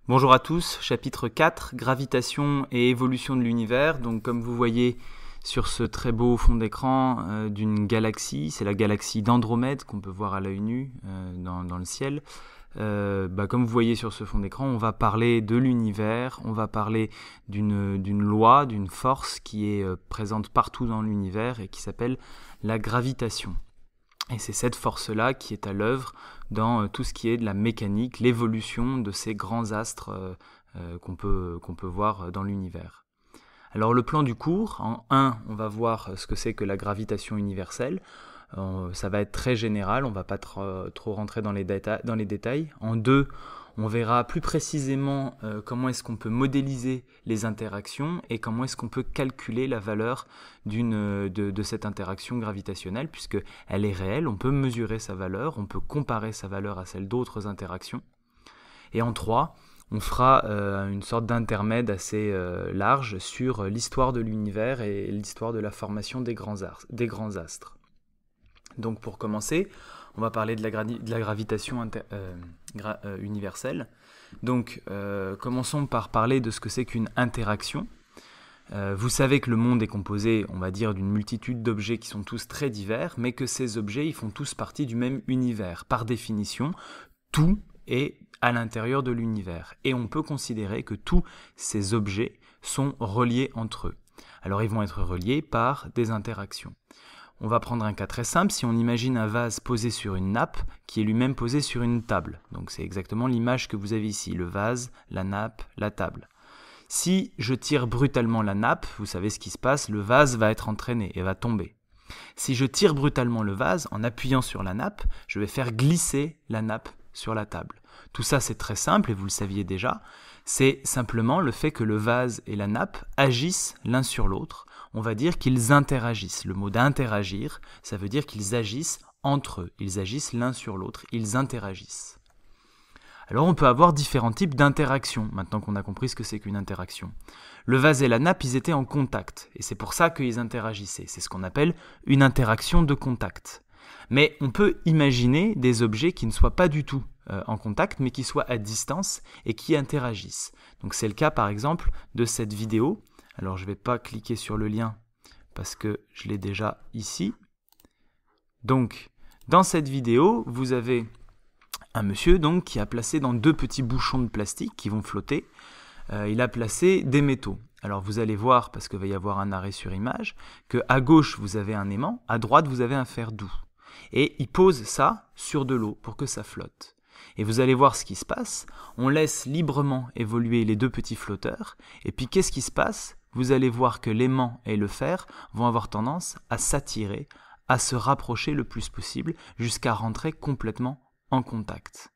Bonjour à tous, chapitre 4, gravitation et évolution de l'univers. Donc comme vous voyez sur ce très beau fond d'écran d'une galaxie, c'est la galaxie d'Andromède qu'on peut voir à l'œil nu dans le ciel. Comme vous voyez sur ce fond d'écran, on va parler de l'univers, on va parler d'une loi, d'une force qui est présente partout dans l'univers et qui s'appelle la gravitation. Et c'est cette force-là qui est à l'œuvre dans tout ce qui est de la mécanique, l'évolution de ces grands astres qu'on peut voir dans l'univers. Alors le plan du cours, en 1, on va voir ce que c'est que la gravitation universelle. Ça va être très général, on ne va pas trop rentrer dans les détails. En 2, on verra plus précisément comment est-ce qu'on peut modéliser les interactions et comment est-ce qu'on peut calculer la valeur de cette interaction gravitationnelle, puisqu'elle est réelle, on peut mesurer sa valeur, on peut comparer sa valeur à celle d'autres interactions. Et en 3, on fera une sorte d'intermède assez large sur l'histoire de l'univers et l'histoire de la formation des grands astres. Donc pour commencer, on va parler de la gravitation universelle. Donc commençons par parler de ce que c'est qu'une interaction. Vous savez que le monde est composé, on va dire, d'une multitude d'objets qui sont tous très divers, mais que ces objets, ils font tous partie du même univers. Par définition, tout est à l'intérieur de l'univers. Et on peut considérer que tous ces objets sont reliés entre eux. Alors ils vont être reliés par des interactions. On va prendre un cas très simple, si on imagine un vase posé sur une nappe qui est lui-même posé sur une table. Donc c'est exactement l'image que vous avez ici, le vase, la nappe, la table. Si je tire brutalement la nappe, vous savez ce qui se passe, le vase va être entraîné et va tomber. Si je tire brutalement le vase, en appuyant sur la nappe, je vais faire glisser la nappe sur la table. Tout ça c'est très simple et vous le saviez déjà, c'est simplement le fait que le vase et la nappe agissent l'un sur l'autre. On va dire qu'ils interagissent. Le mot d'interagir, ça veut dire qu'ils agissent entre eux. Ils agissent l'un sur l'autre. Ils interagissent. Alors on peut avoir différents types d'interactions, maintenant qu'on a compris ce que c'est qu'une interaction. Le vase et la nappe, ils étaient en contact. Et c'est pour ça qu'ils interagissaient. C'est ce qu'on appelle une interaction de contact. Mais on peut imaginer des objets qui ne soient pas du tout en contact, mais qui soient à distance et qui interagissent. Donc c'est le cas par exemple de cette vidéo. Alors je ne vais pas cliquer sur le lien parce que je l'ai déjà ici. Donc dans cette vidéo, vous avez un monsieur donc, qui a placé dans 2 petits bouchons de plastique qui vont flotter, il a placé des métaux. Alors vous allez voir, parce qu'il va y avoir un arrêt sur image, qu'à gauche vous avez un aimant, à droite vous avez un fer doux. Et il pose ça sur de l'eau pour que ça flotte. Et vous allez voir ce qui se passe, on laisse librement évoluer les 2 petits flotteurs, et puis qu'est-ce qui se passe ? Vous allez voir que l'aimant et le fer vont avoir tendance à s'attirer, à se rapprocher le plus possible, jusqu'à rentrer complètement en contact.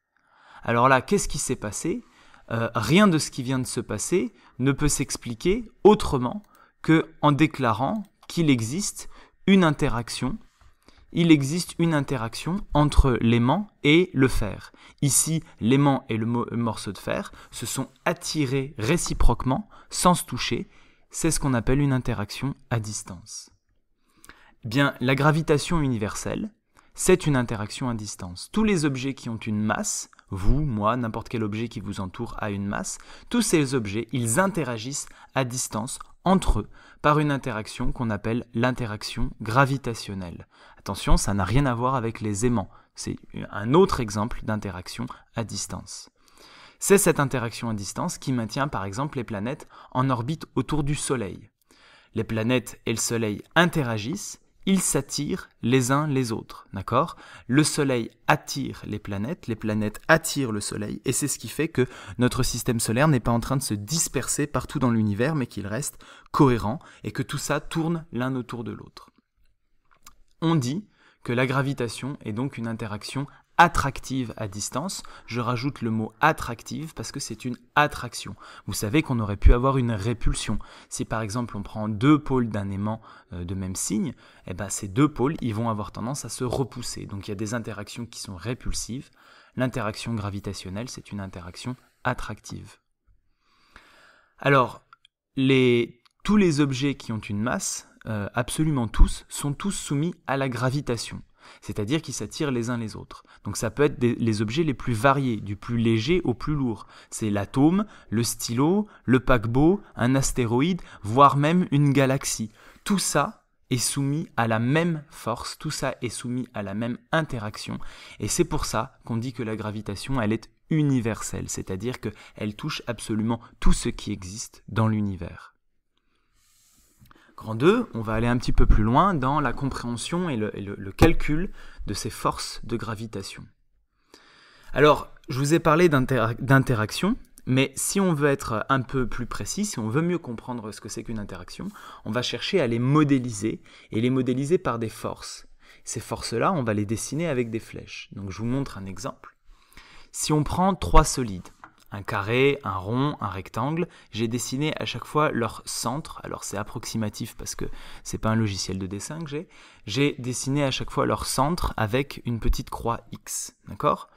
Alors là, qu'est-ce qui s'est passé ? Rien de ce qui vient de se passer ne peut s'expliquer autrement qu'en déclarant qu'il existe une interaction. Il existe une interaction entre l'aimant et le fer. Ici, l'aimant et le morceau de fer se sont attirés réciproquement, sans se toucher. C'est ce qu'on appelle une interaction à distance. Bien, la gravitation universelle, c'est une interaction à distance. Tous les objets qui ont une masse, vous, moi, n'importe quel objet qui vous entoure a une masse, tous ces objets, ils interagissent à distance entre eux par une interaction qu'on appelle l'interaction gravitationnelle. Attention, ça n'a rien à voir avec les aimants. C'est un autre exemple d'interaction à distance. C'est cette interaction à distance qui maintient par exemple les planètes en orbite autour du Soleil. Les planètes et le Soleil interagissent, ils s'attirent les uns les autres, d'accord ? Le Soleil attire les planètes attirent le Soleil, et c'est ce qui fait que notre système solaire n'est pas en train de se disperser partout dans l'univers, mais qu'il reste cohérent, et que tout ça tourne l'un autour de l'autre. On dit que la gravitation est donc une interaction attractive à distance. Je rajoute le mot attractive parce que c'est une attraction. Vous savez qu'on aurait pu avoir une répulsion. Si par exemple on prend 2 pôles d'un aimant de même signe, ces 2 pôles ils vont avoir tendance à se repousser. Donc il y a des interactions qui sont répulsives. L'interaction gravitationnelle, c'est une interaction attractive. Alors, tous les objets qui ont une masse, absolument tous, sont tous soumis à la gravitation. c'est-à-dire qu'ils s'attirent les uns les autres. Donc ça peut être les objets les plus variés, du plus léger au plus lourd. C'est l'atome, le stylo, le paquebot, un astéroïde, voire même une galaxie. Tout ça est soumis à la même force, tout ça est soumis à la même interaction. Et c'est pour ça qu'on dit que la gravitation, elle est universelle, c'est-à-dire qu'elle touche absolument tout ce qui existe dans l'univers. Grand 2, on va aller un petit peu plus loin dans la compréhension et le calcul de ces forces de gravitation. Alors, je vous ai parlé d'interaction, mais si on veut être un peu plus précis, si on veut mieux comprendre ce que c'est qu'une interaction, on va chercher à les modéliser, et les modéliser par des forces. Ces forces-là, on va les dessiner avec des flèches. Donc je vous montre un exemple. Si on prend 3 solides, un carré, un rond, un rectangle, j'ai dessiné à chaque fois leur centre. Alors c'est approximatif parce que c'est pas un logiciel de dessin que j'ai. J'ai dessiné à chaque fois leur centre avec une petite croix X, d'accord ?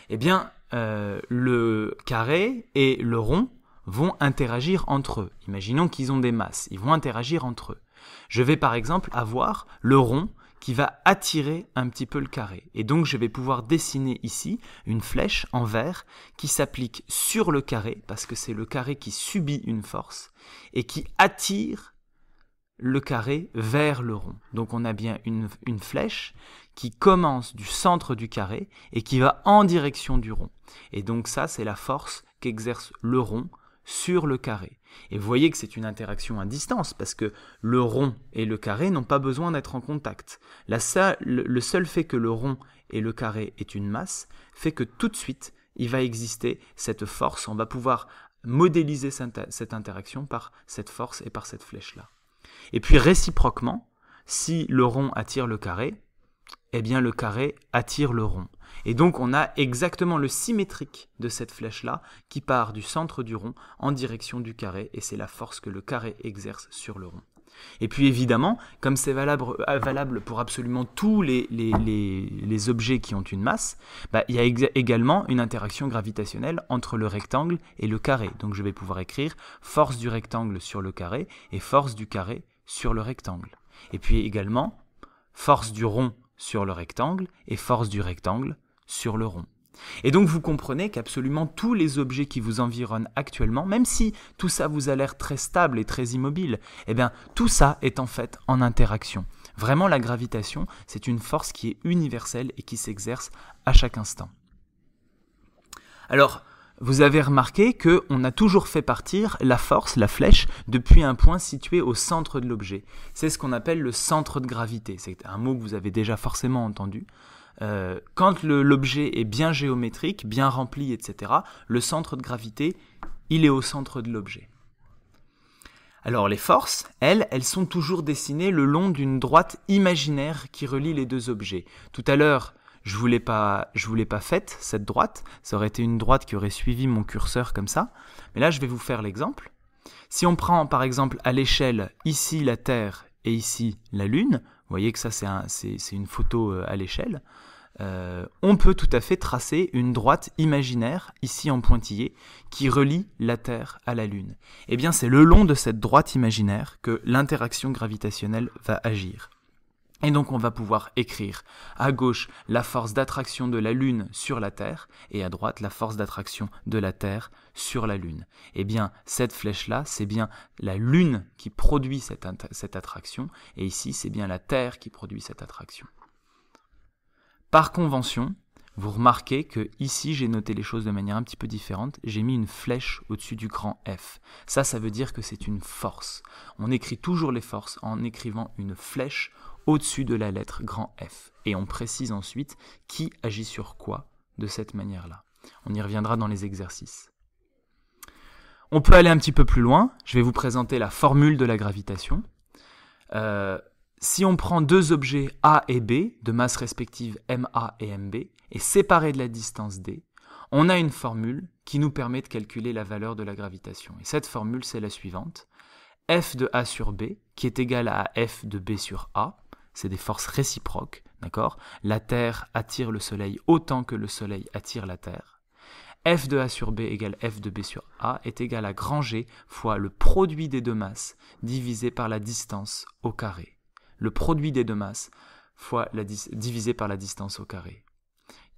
Eh bien, le carré et le rond vont interagir entre eux. Imaginons qu'ils ont des masses, ils vont interagir entre eux. Je vais par exemple avoir le rond qui va attirer un petit peu le carré. Et donc je vais pouvoir dessiner ici une flèche en vert qui s'applique sur le carré, parce que c'est le carré qui subit une force, et qui attire le carré vers le rond. Donc on a bien une flèche qui commence du centre du carré et qui va en direction du rond. Et donc ça, c'est la force qu'exerce le rond sur le carré. Et vous voyez que c'est une interaction à distance, parce que le rond et le carré n'ont pas besoin d'être en contact. Le seul fait que le rond et le carré aient une masse fait que tout de suite, il va exister cette force. On va pouvoir modéliser cette interaction par cette force et par cette flèche-là. Et puis réciproquement, si le rond attire le carré, eh bien le carré attire le rond. Et donc on a exactement le symétrique de cette flèche-là qui part du centre du rond en direction du carré, et c'est la force que le carré exerce sur le rond. Et puis évidemment, comme c'est valable pour absolument tous les objets qui ont une masse, il y a également une interaction gravitationnelle entre le rectangle et le carré. Donc je vais pouvoir écrire force du rectangle sur le carré et force du carré sur le rectangle. Et puis également force du rond sur le rectangle et force du rectangle sur le rond. Et donc vous comprenez qu'absolument tous les objets qui vous environnent actuellement, même si tout ça vous a l'air très stable et très immobile, eh bien tout ça est en fait en interaction. Vraiment, la gravitation, c'est une force qui est universelle et qui s'exerce à chaque instant. Alors, vous avez remarqué qu'on a toujours fait partir la force, la flèche, depuis un point situé au centre de l'objet. C'est ce qu'on appelle le centre de gravité. C'est un mot que vous avez déjà forcément entendu. Quand l'objet est bien géométrique, bien rempli, etc., le centre de gravité, il est au centre de l'objet. Alors les forces, elles sont toujours dessinées le long d'une droite imaginaire qui relie les deux objets. Tout à l'heure, je voulais pas faite, cette droite. Ça aurait été une droite qui aurait suivi mon curseur comme ça. Mais là, je vais vous faire l'exemple. Si on prend par exemple à l'échelle ici la Terre et ici la Lune, vous voyez que ça c'est une photo à l'échelle, on peut tout à fait tracer une droite imaginaire, ici en pointillé, qui relie la Terre à la Lune. Eh bien, c'est le long de cette droite imaginaire que l'interaction gravitationnelle va agir. Et donc on va pouvoir écrire à gauche la force d'attraction de la Lune sur la Terre et à droite la force d'attraction de la Terre sur la Lune. Eh bien cette flèche-là, c'est bien la Lune qui produit cette attraction, et ici c'est bien la Terre qui produit cette attraction. Par convention, vous remarquez que ici j'ai noté les choses de manière un petit peu différente, j'ai mis une flèche au-dessus du grand F. Ça veut dire que c'est une force. On écrit toujours les forces en écrivant une flèche au-dessus de la lettre grand F. Et on précise ensuite qui agit sur quoi de cette manière-là. On y reviendra dans les exercices. On peut aller un petit peu plus loin. Je vais vous présenter la formule de la gravitation. Si on prend deux objets A et B, de masse respective MA et MB, et séparés de la distance D, on a une formule qui nous permet de calculer la valeur de la gravitation. Et cette formule, c'est la suivante. F de A sur B, qui est égal à F de B sur A, c'est des forces réciproques, d'accord ? La Terre attire le Soleil autant que le Soleil attire la Terre. F de A sur B égale F de B sur A est égal à grand G fois le produit des deux masses divisé par la distance au carré. Le produit des deux masses divisé par la distance au carré.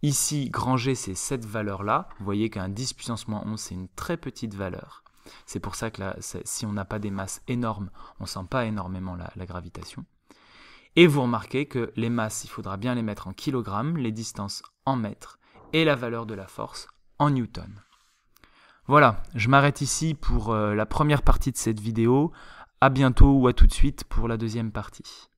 Ici, grand G, c'est cette valeur-là. Vous voyez qu'un 10 puissance moins 11, c'est une très petite valeur. C'est pour ça que là, si on n'a pas des masses énormes, on ne sent pas énormément la gravitation. Et vous remarquez que les masses, il faudra bien les mettre en kilogrammes, les distances en mètres, et la valeur de la force en newton. Voilà, je m'arrête ici pour la première partie de cette vidéo. À bientôt ou à tout de suite pour la deuxième partie.